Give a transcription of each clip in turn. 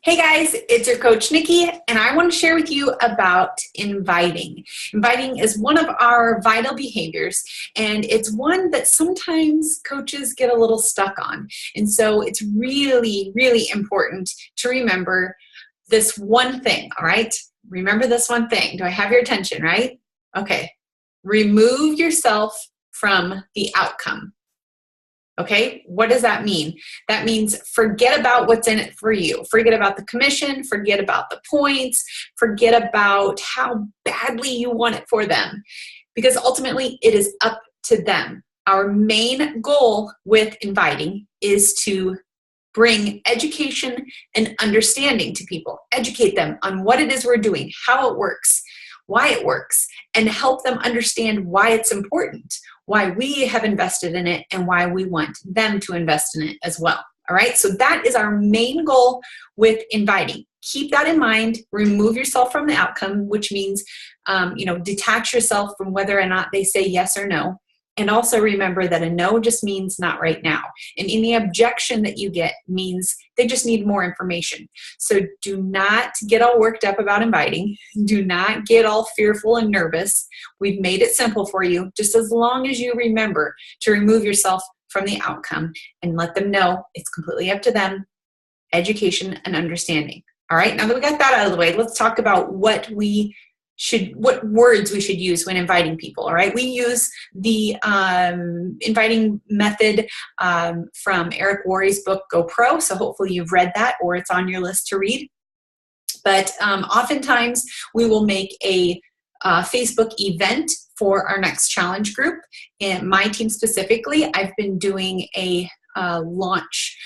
Hey guys, it's your coach Nikki, and I want to share with you about inviting. Inviting is one of our vital behaviors, and it's one that sometimes coaches get a little stuck on. And so it's really, really important to remember this one thing, all right? Remember this one thing. Do I have your attention, right? Okay. Remove yourself from the outcome. Okay, what does that mean? That means forget about what's in it for you. Forget about the commission, forget about the points, forget about how badly you want it for them, because ultimately it is up to them. Our main goal with inviting is to bring education and understanding to people, educate them on what it is we're doing, how it works, why it works, and help them understand why it's important, why we have invested in it, and why we want them to invest in it as well. All right, so that is our main goal with inviting. Keep that in mind. Remove yourself from the outcome, which means, detach yourself from whether or not they say yes or no. And also remember that a no just means not right now. And any objection that you get means they just need more information. So do not get all worked up about inviting. Do not get all fearful and nervous. We've made it simple for you, just as long as you remember to remove yourself from the outcome and let them know it's completely up to them, education and understanding. All right, now that we got that out of the way, let's talk about what words we should use when inviting people. All right, we use the inviting method from Eric Worre's book Go Pro, so hopefully you've read that or it's on your list to read. But oftentimes we will make a Facebook event for our next challenge group. And my team specifically, I've been doing a launch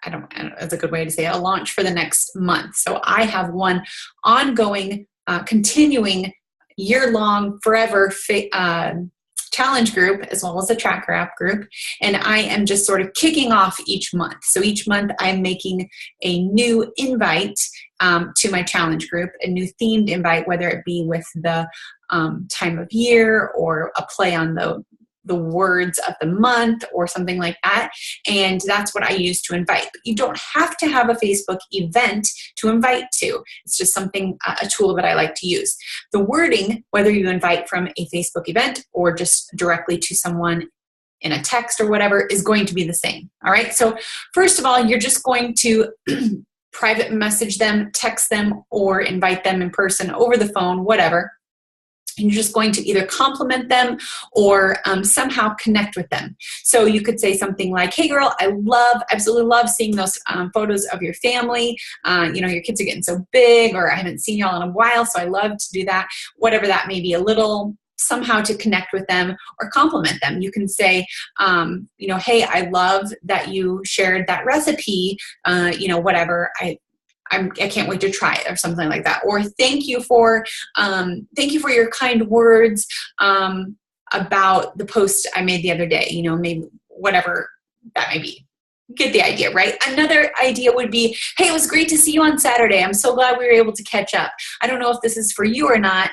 I don't know, that's a good way to say it, a launch for the next month. So I have one ongoing, continuing, year-long, forever challenge group, as well as a tracker app group. And I am just sort of kicking off each month. So each month I'm making a new invite to my challenge group, a new themed invite, whether it be with the time of year or a play on the words of the month or something like that. And that's what I use to invite. But you don't have to have a Facebook event to invite to. It's just something, a tool that I like to use. The wording, whether you invite from a Facebook event or just directly to someone in a text or whatever, is going to be the same. All right. So first of all, you're just going to private message them, text them, or invite them in person, over the phone, whatever. And you're just going to either compliment them or somehow connect with them. So you could say something like, hey girl, I absolutely love seeing those photos of your family. Your kids are getting so big, or I haven't seen y'all in a while, so I love to do that. Whatever that may be, a little somehow to connect with them or compliment them. You can say, hey, I love that you shared that recipe, whatever. I can't wait to try it, or something like that. Or thank you for your kind words about the post I made the other day. Maybe whatever that may be. Get the idea, right? Another idea would be, hey, it was great to see you on Saturday. I'm so glad we were able to catch up. I don't know if this is for you or not.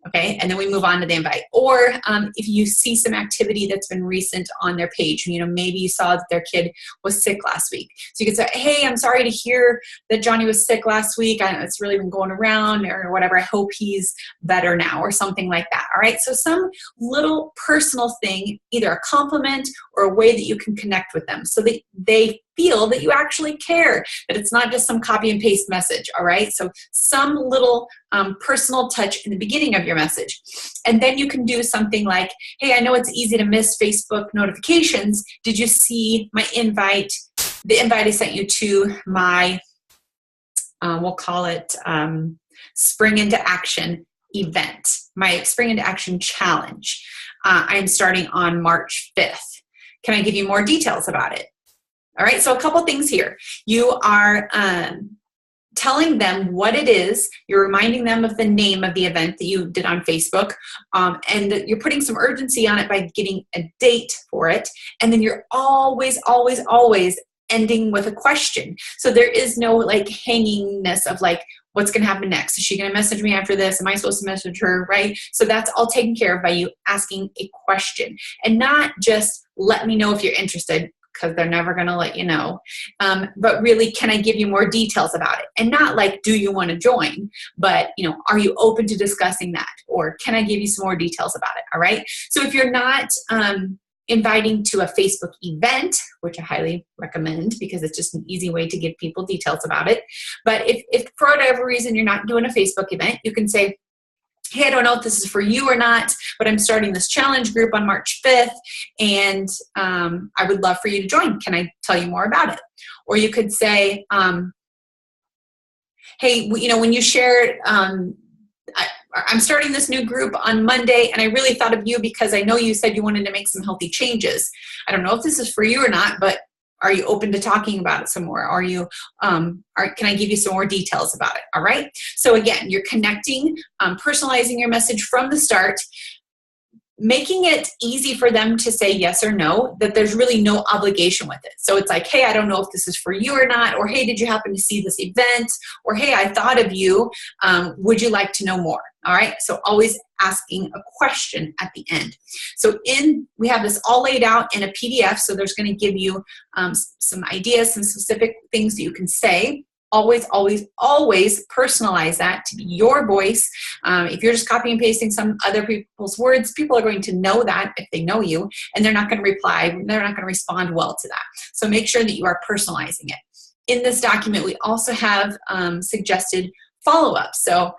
Okay, and then we move on to the invite. Or if you see some activity that's been recent on their page, maybe you saw that their kid was sick last week. So you could say, hey, I'm sorry to hear that Johnny was sick last week. I know it's really been going around, or whatever. I hope he's better now, or something like that. All right, so some little personal thing, either a compliment or a way that you can connect with them so that they feel that you actually care, that it's not just some copy and paste message. All right, so some little personal touch in the beginning of your message. And then you can do something like, hey, I know it's easy to miss Facebook notifications. Did you see my invite, the invite I sent you to my, we'll call it Spring into Action event, my Spring into Action challenge. I'm starting on March 5th. Can I give you more details about it? All right, so a couple things here. You are telling them what it is. You're reminding them of the name of the event that you did on Facebook, and you're putting some urgency on it by getting a date for it. And then you're always, always, always ending with a question. So there is no hangingness of what's going to happen next. Is she going to message me after this? Am I supposed to message her, right? So that's all taken care of by you asking a question, and not just let me know if you're interested. because they're never going to let you know. But really, can I give you more details about it? And not like, do you want to join? But, are you open to discussing that? Or can I give you some more details about it? All right. So if you're not inviting to a Facebook event, which I highly recommend because it's just an easy way to give people details about it. But if for whatever reason you're not doing a Facebook event, you can say, hey, I don't know if this is for you or not, but I'm starting this challenge group on March 5th, and I would love for you to join. Can I tell you more about it? Or you could say, hey, when you share, I'm starting this new group on Monday, and I really thought of you because I know you said you wanted to make some healthy changes. I don't know if this is for you or not, but are you open to talking about it some more? Are you, can I give you some more details about it? All right. So again, you're connecting, personalizing your message from the start, making it easy for them to say yes or no, that there's really no obligation with it. So it's like, hey, I don't know if this is for you or not, or hey, did you happen to see this event? Or hey, I thought of you. Would you like to know more? All right. So always asking a question at the end. So we have this all laid out in a PDF. So there's going to give you some ideas, some specific things that you can say. Always, always, always personalize that to be your voice. If you're just copying and pasting some other people's words, people are going to know that if they know you, and they're not going to reply. They're not going to respond well to that. So make sure that you are personalizing it. In this document, we also have suggested follow-up. So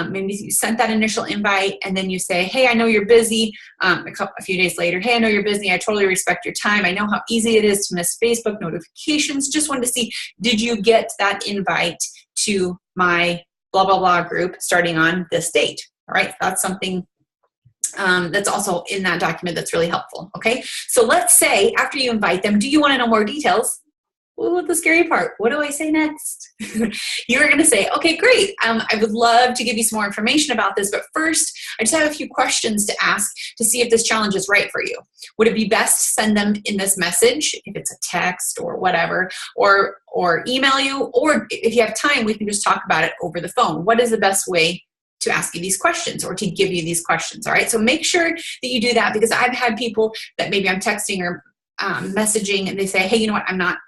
maybe you sent that initial invite and then you say, hey, I know you're busy. A few days later, hey, I know you're busy. I totally respect your time. I know how easy it is to miss Facebook notifications. Just wanted to see, did you get that invite to my blah, blah, blah group starting on this date? All right, that's something that's also in that document that's really helpful. Okay, so let's say after you invite them, do you want to know more details? Ooh, the scary part. What do I say next? You're going to say, okay, great. I would love to give you some more information about this, but first, I just have a few questions to ask to see if this challenge is right for you. Would it be best to send them in this message, if it's a text or whatever, or email you, or if you have time, we can just talk about it over the phone. What is the best way to ask you these questions or to give you these questions? All right, so make sure that you do that, because I've had people that maybe I'm texting or messaging and they say, hey, you know what, I'm not.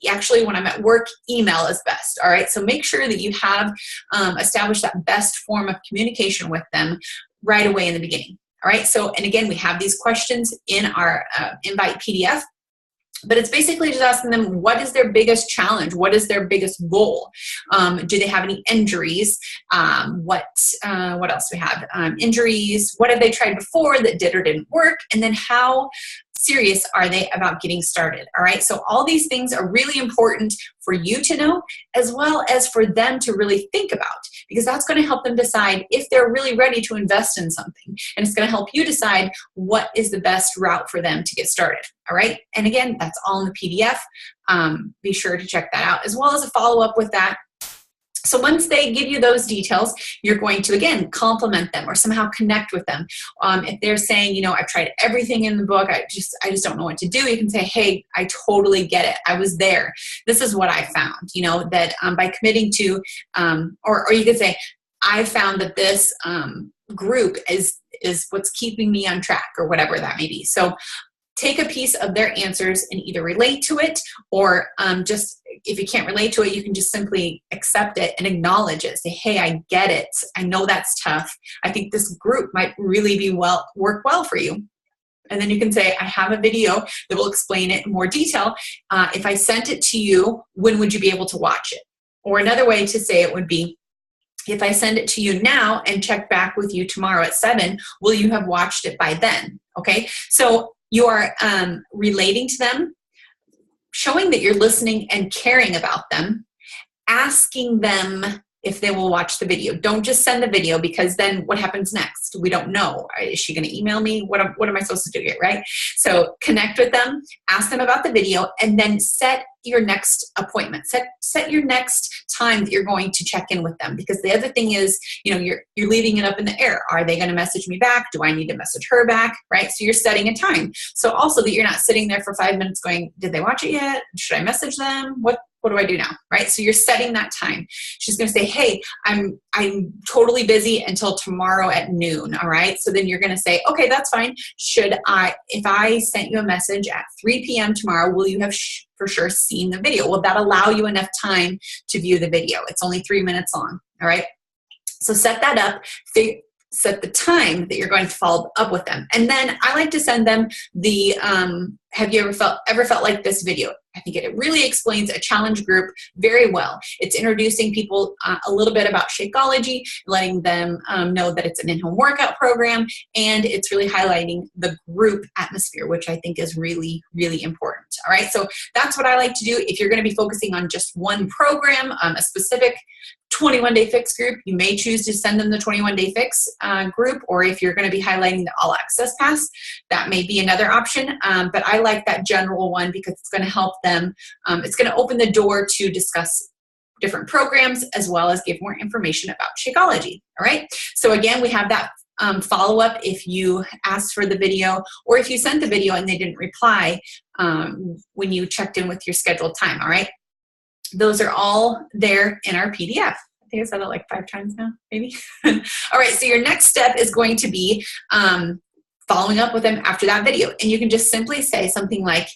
Actually, when I'm at work, email is best. All right. So make sure that you have established that best form of communication with them right away in the beginning. All right. So, and again, we have these questions in our invite PDF, but it's basically just asking them, what is their biggest challenge? What is their biggest goal? Do they have any injuries? What else do we have? Injuries. What have they tried before that did or didn't work? And then how serious are they about getting started? All right. So all these things are really important for you to know, as well as for them to really think about, because that's going to help them decide if they're really ready to invest in something. And it's going to help you decide what is the best route for them to get started. All right. And again, that's all in the PDF. Be sure to check that out, as well as a follow-up with that. So once they give you those details, you're going to, again, compliment them or somehow connect with them. If they're saying, you know, I've tried everything in the book, I just don't know what to do, you can say, hey, I totally get it. I was there. This is what I found, you know, that by committing to, or you could say, I found that this group is what's keeping me on track, or whatever that may be. So take a piece of their answers and either relate to it, or just, if you can't relate to it, you can just simply accept it and acknowledge it. Say, hey, I get it. I know that's tough. I think this group might really work well for you. And then you can say, I have a video that will explain it in more detail. If I sent it to you, when would you be able to watch it? Or another way to say it would be, if I send it to you now and check back with you tomorrow at 7, will you have watched it by then? Okay. So you are relating to them, showing that you're listening and caring about them, asking them if they will watch the video. Don't just send the video, because then what happens next? We don't know. Is she going to email me? What am I supposed to do here, right? So connect with them, ask them about the video, and then set your next appointment. Set your next time that you're going to check in with them. Because the other thing is, you know, you're leaving it up in the air. Are they going to message me back? Do I need to message her back? Right? So you're setting a time. So also that you're not sitting there for 5 minutes going, did they watch it yet? Should I message them? what do I do now, right? So you're setting that time. She's going to say, hey, I'm totally busy until tomorrow at noon, all right? So then you're going to say, okay, that's fine. If I sent you a message at 3 p.m. tomorrow, will you have for sure seen the video? Will that allow you enough time to view the video? It's only 3 minutes long, all right? So set that up. Set the time that you're going to follow up with them. And then I like to send them the, have you ever felt like this video? I think it really explains a challenge group very well. It's introducing people a little bit about Shakeology, letting them know that it's an in-home workout program, and it's really highlighting the group atmosphere, which I think is really, really important. All right, so that's what I like to do. If you're going to be focusing on just one program, a specific 21-day fix group, you may choose to send them the 21-day fix group, or if you're going to be highlighting the all access pass, that may be another option. But I like that general one because it's going to help them. It's going to open the door to discuss different programs as well as give more information about Shakeology. All right. So again, we have that follow-up if you asked for the video, or if you sent the video and they didn't reply when you checked in with your scheduled time. All right. Those are all there in our PDF. I think I said it like 5 times now, maybe. All right, so your next step is going to be following up with them after that video. And you can just simply say something like,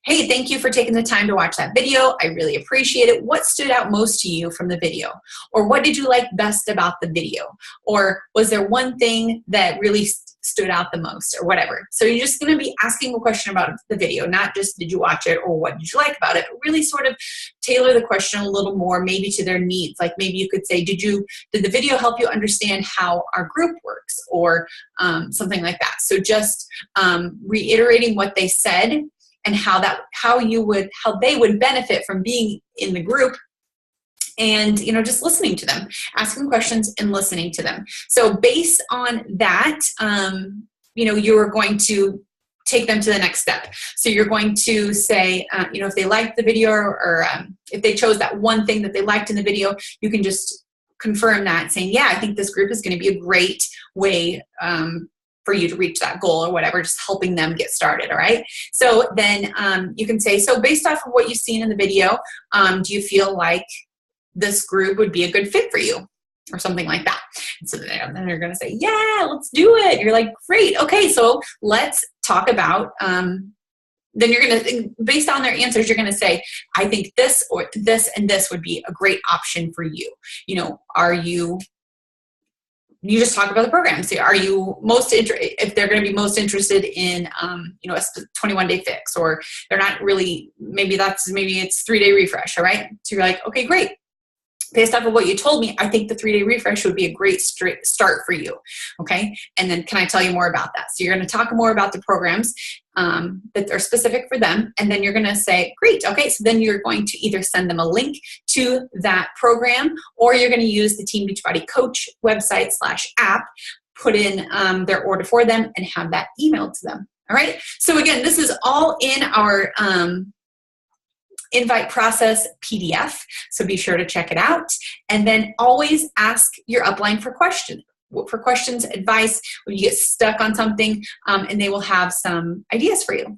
hey, thank you for taking the time to watch that video. I really appreciate it. What stood out most to you from the video? Or what did you like best about the video? Or was there one thing that really stood out the most, or whatever? So you're just going to be asking a question about the video, not just did you watch it or what did you like about it, but really sort of tailor the question a little more, maybe to their needs. Like maybe you could say, did the video help you understand how our group works, or something like that. So just reiterating what they said and how they would benefit from being in the group. And, just listening to them, asking questions and listening to them. So based on that, you're going to take them to the next step. So you're going to say, if they liked the video, or if they chose that one thing that they liked in the video, you can just confirm that, saying, yeah, I think this group is going to be a great way for you to reach that goal, or whatever, just helping them get started. All right. So then you can say, so based off of what you've seen in the video, do you feel like this group would be a good fit for you, or something like that? And so then they're going to say, yeah, let's do it. You're like, great. Okay. So let's talk about, then you're going to, based on their answers, you're going to say, I think this or this and this would be a great option for you. You just talk about the program. So are you if they're going to be most interested in, a 21-day fix, or they're not really, maybe it's 3-day refresh. All right. So you're like, okay, great. Based off of what you told me, I think the 3-day refresh would be a great start for you. Okay. And then can I tell you more about that? So you're going to talk more about the programs that are specific for them. And then you're going to say, great. Okay. So then you're going to either send them a link to that program, or you're going to use the Team Beachbody Coach website /app, put in their order for them, and have that emailed to them. All right. So again, this is all in our invite process PDF. So be sure to check it out. And then always ask your upline for questions, advice when you get stuck on something, and they will have some ideas for you.